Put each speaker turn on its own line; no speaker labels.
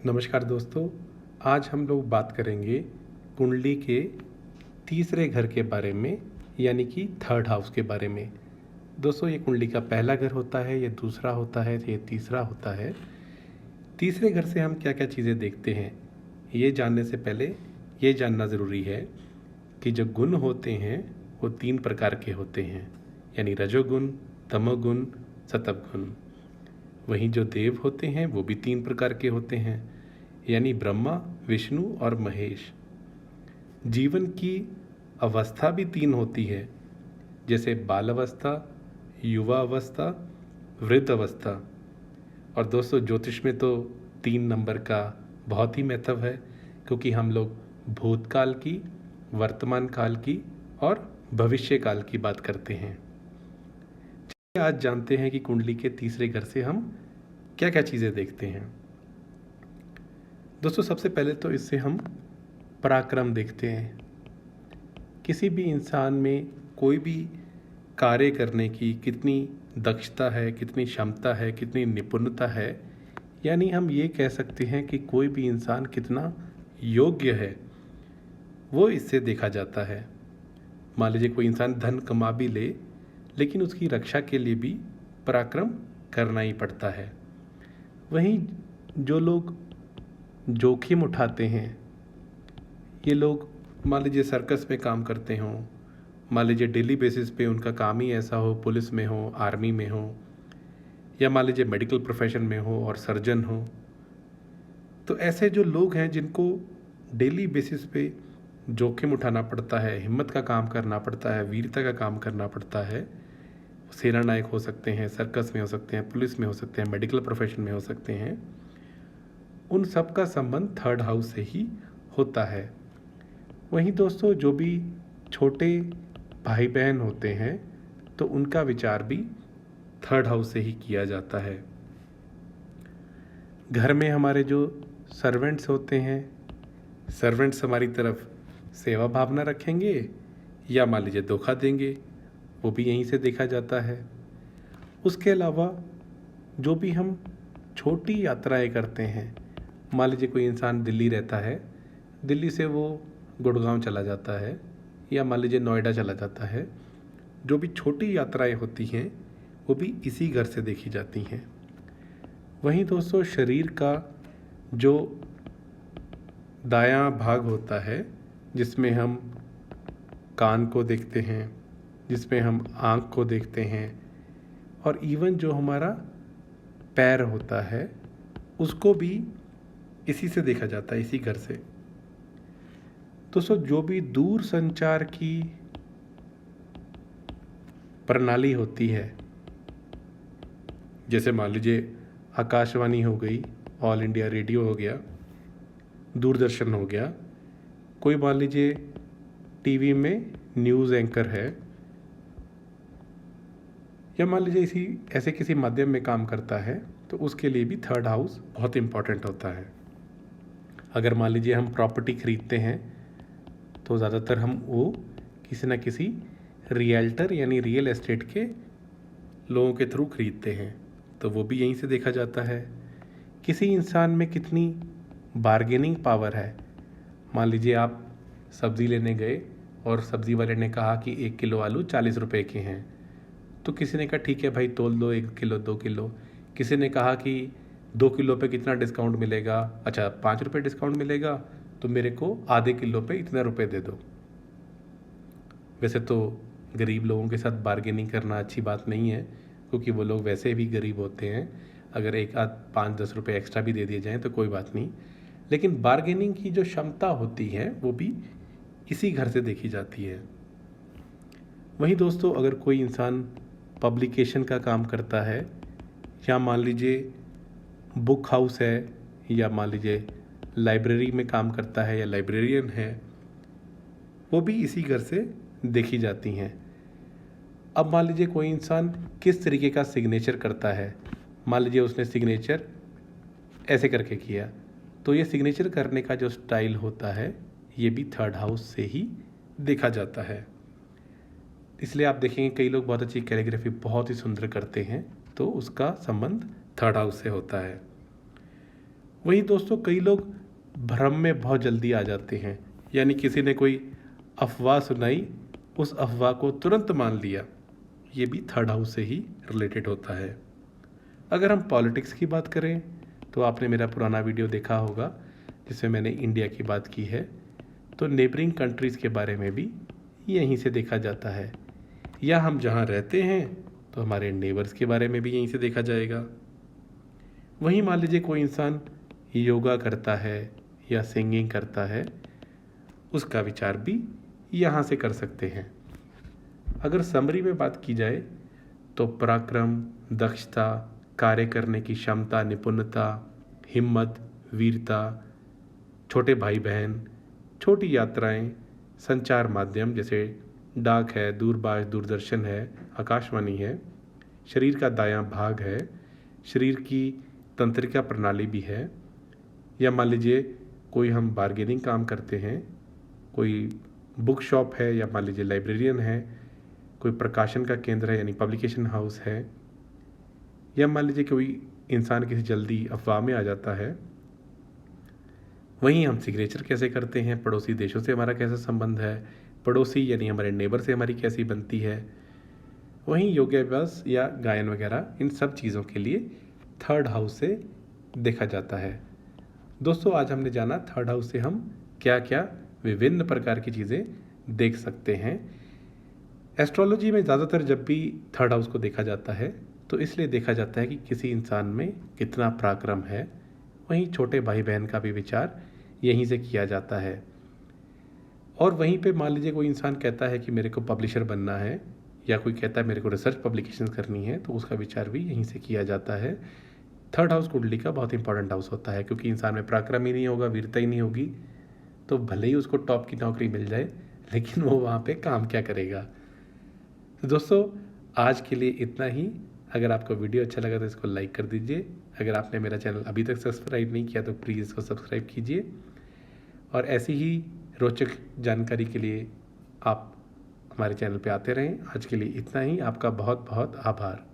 नमस्कार दोस्तों। आज हम लोग बात करेंगे कुंडली के तीसरे घर के बारे में, यानी कि थर्ड हाउस के बारे में। दोस्तों, ये कुंडली का पहला घर होता है, ये दूसरा होता है, ये तीसरा होता है। तीसरे घर से हम क्या क्या चीज़ें देखते हैं, ये जानने से पहले ये जानना ज़रूरी है कि जो गुण होते हैं वो 3 प्रकार के होते हैं, यानी रजोगुण, तमोगुण, सतवगुण। वहीं जो देव होते हैं वो भी 3 प्रकार के होते हैं, यानी ब्रह्मा, विष्णु और महेश। जीवन की अवस्था भी 3 होती है, जैसे बाल अवस्था, युवा अवस्था, वृद्ध अवस्था। और दोस्तों, ज्योतिष में तो 3 नंबर का बहुत ही महत्व है, क्योंकि हम लोग भूतकाल की, वर्तमान काल की और भविष्य काल की बात करते हैं। आज जानते हैं कि कुंडली के तीसरे घर से हम क्या क्या चीज़ें देखते हैं। दोस्तों, सबसे पहले तो इससे हम पराक्रम देखते हैं। किसी भी इंसान में कोई भी कार्य करने की कितनी दक्षता है, कितनी क्षमता है, कितनी निपुणता है, यानी हम ये कह सकते हैं कि कोई भी इंसान कितना योग्य है, वो इससे देखा जाता है। मान लीजिए कोई इंसान धन कमा भी ले, लेकिन उसकी रक्षा के लिए भी पराक्रम करना ही पड़ता है। वहीं जो लोग जोखिम उठाते हैं, ये लोग मान लीजिए सर्कस में काम करते हों, मान लीजिए डेली बेसिस पे उनका काम ही ऐसा हो, पुलिस में हो, आर्मी में हो, या मान लीजिए मेडिकल प्रोफेशन में हो और सर्जन हो, तो ऐसे जो लोग हैं जिनको डेली बेसिस पे जोखिम उठाना पड़ता है, हिम्मत का काम करना पड़ता है, वीरता का काम करना पड़ता है, सेना नायक हो सकते हैं, सर्कस में हो सकते हैं, पुलिस में हो सकते हैं, मेडिकल प्रोफेशन में हो सकते हैं, उन सब का संबंध थर्ड हाउस से ही होता है। वहीं दोस्तों, जो भी छोटे भाई बहन होते हैं तो उनका विचार भी थर्ड हाउस से ही किया जाता है। घर में हमारे जो सर्वेंट्स होते हैं, सर्वेंट्स हमारी तरफ सेवा भावना रखेंगे या मान लीजिए धोखा देंगे, वो भी यहीं से देखा जाता है। उसके अलावा जो भी हम छोटी यात्राएं करते हैं, मान लीजिए कोई इंसान दिल्ली रहता है, दिल्ली से वो गुड़गांव चला जाता है या मान लीजिए नोएडा चला जाता है, जो भी छोटी यात्राएं होती हैं वो भी इसी घर से देखी जाती हैं। वहीं दोस्तों, शरीर का जो दायां भाग होता है, जिसमें हम कान को देखते हैं, जिसमें हम आँख को देखते हैं, और इवन जो हमारा पैर होता है उसको भी इसी से देखा जाता है, इसी घर से। दोस्तों, जो भी दूर संचार की प्रणाली होती है, जैसे मान लीजिए आकाशवाणी हो गई, ऑल इंडिया रेडियो हो गया, दूरदर्शन हो गया, कोई मान लीजिए टीवी में न्यूज़ एंकर है, या मान लीजिए इसी ऐसे किसी माध्यम में काम करता है, तो उसके लिए भी थर्ड हाउस बहुत इम्पॉर्टेंट होता है। अगर मान लीजिए हम प्रॉपर्टी खरीदते हैं तो ज़्यादातर हम वो किसी न किसी रियल्टर यानी रियल एस्टेट के लोगों के थ्रू खरीदते हैं, तो वो भी यहीं से देखा जाता है। किसी इंसान में कितनी बार्गेनिंग पावर है, मान लीजिए आप सब्ज़ी लेने गए और सब्ज़ी वाले ने कहा कि 1 किलो आलू 40 रुपए के हैं, तो किसी ने कहा ठीक है भाई, तोल दो 1 किलो 2 किलो। किसी ने कहा कि 2 किलो पे कितना डिस्काउंट मिलेगा, अच्छा 5 रुपये डिस्काउंट मिलेगा, तो मेरे को आधे किलो पे इतने रुपए दे दो। वैसे तो गरीब लोगों के साथ बार्गेनिंग करना अच्छी बात नहीं है, क्योंकि वो लोग वैसे भी गरीब होते हैं। अगर एक आध 5-10 रुपये एक्स्ट्रा भी दे दिए जाएँ तो कोई बात नहीं, लेकिन बार्गेनिंग की जो क्षमता होती है वो भी इसी घर से देखी जाती है। वहीं दोस्तों, अगर कोई इंसान पब्लिकेशन का काम करता है, या मान लीजिए बुक हाउस है, या मान लीजिए लाइब्रेरी में काम करता है या लाइब्रेरियन है, वो भी इसी घर से देखी जाती हैं। अब मान लीजिए कोई इंसान किस तरीके का सिग्नेचर करता है, मान लीजिए उसने सिग्नेचर ऐसे करके किया, तो ये सिग्नेचर करने का जो स्टाइल होता है ये भी थर्ड हाउस से ही देखा जाता है। इसलिए आप देखेंगे कई लोग बहुत अच्छी कैलीग्राफी बहुत ही सुंदर करते हैं, तो उसका संबंध थर्ड हाउस से होता है। वहीं दोस्तों कई लोग भ्रम में बहुत जल्दी आ जाते हैं, यानी किसी ने कोई अफवाह सुनाई, उस अफवाह को तुरंत मान लिया। ये भी थर्ड हाउस से ही रिलेटेड होता है। अगर हम पॉलिटिक्स की बात करें तो आपने मेरा पुराना वीडियो देखा होगा जिसमें मैंने इंडिया की बात की है, तो नेबरिंग कंट्रीज़ के बारे में भी यहीं से देखा जाता है, या हम जहाँ रहते हैं तो हमारे नेबर्स के बारे में भी यहीं से देखा जाएगा। वहीं मान लीजिए कोई इंसान योगा करता है या सिंगिंग करता है, उसका विचार भी यहाँ से कर सकते हैं। अगर समरी में बात की जाए तो पराक्रम, दक्षता, कार्य करने की क्षमता, निपुणता, हिम्मत, वीरता, छोटे भाई बहन, छोटी यात्राएं, संचार माध्यम जैसे डाक है, दूरभाष, दूरदर्शन है, आकाशवाणी है, शरीर का दायां भाग है, शरीर की तंत्रिका प्रणाली भी है, या मान लीजिए कोई हम बार्गेनिंग काम करते हैं, कोई बुक शॉप है, या मान लीजिए लाइब्रेरियन है, कोई प्रकाशन का केंद्र है यानी पब्लिकेशन हाउस है, या मान लीजिए कोई इंसान किसी जल्दी अफवाह में आ जाता है। वहीं हम सिग्नेचर कैसे करते हैं, पड़ोसी देशों से हमारा कैसा संबंध है, पड़ोसी यानी हमारे नेबर से हमारी कैसी बनती है। वहीं योगाभ्यास या गायन वगैरह, इन सब चीज़ों के लिए थर्ड हाउस से देखा जाता है। दोस्तों आज हमने जाना थर्ड हाउस से हम क्या क्या विभिन्न प्रकार की चीज़ें देख सकते हैं। एस्ट्रोलॉजी में ज़्यादातर जब भी थर्ड हाउस को देखा जाता है तो इसलिए देखा जाता है कि किसी इंसान में कितना पराक्रम है। वहीं छोटे भाई बहन का भी विचार यहीं से किया जाता है। और वहीं पे मान लीजिए कोई इंसान कहता है कि मेरे को पब्लिशर बनना है, या कोई कहता है मेरे को रिसर्च पब्लिकेशन करनी है, तो उसका विचार भी यहीं से किया जाता है। थर्ड हाउस कुंडली का बहुत इंपॉर्टेंट हाउस होता है, क्योंकि इंसान में पराक्रम ही नहीं होगा, वीरता ही नहीं होगी, तो भले ही उसको टॉप की नौकरी मिल जाए लेकिन वो वहाँ पे काम क्या करेगा। तो दोस्तों आज के लिए इतना ही। अगर आपको वीडियो अच्छा लगा तो इसको लाइक कर दीजिए। अगर आपने मेरा चैनल अभी तक सब्सक्राइब नहीं किया तो प्लीज़ इसको सब्सक्राइब कीजिए। और ऐसी ही रोचक जानकारी के लिए आप हमारे चैनल पे आते रहें। आज के लिए इतना ही। आपका बहुत बहुत आभार।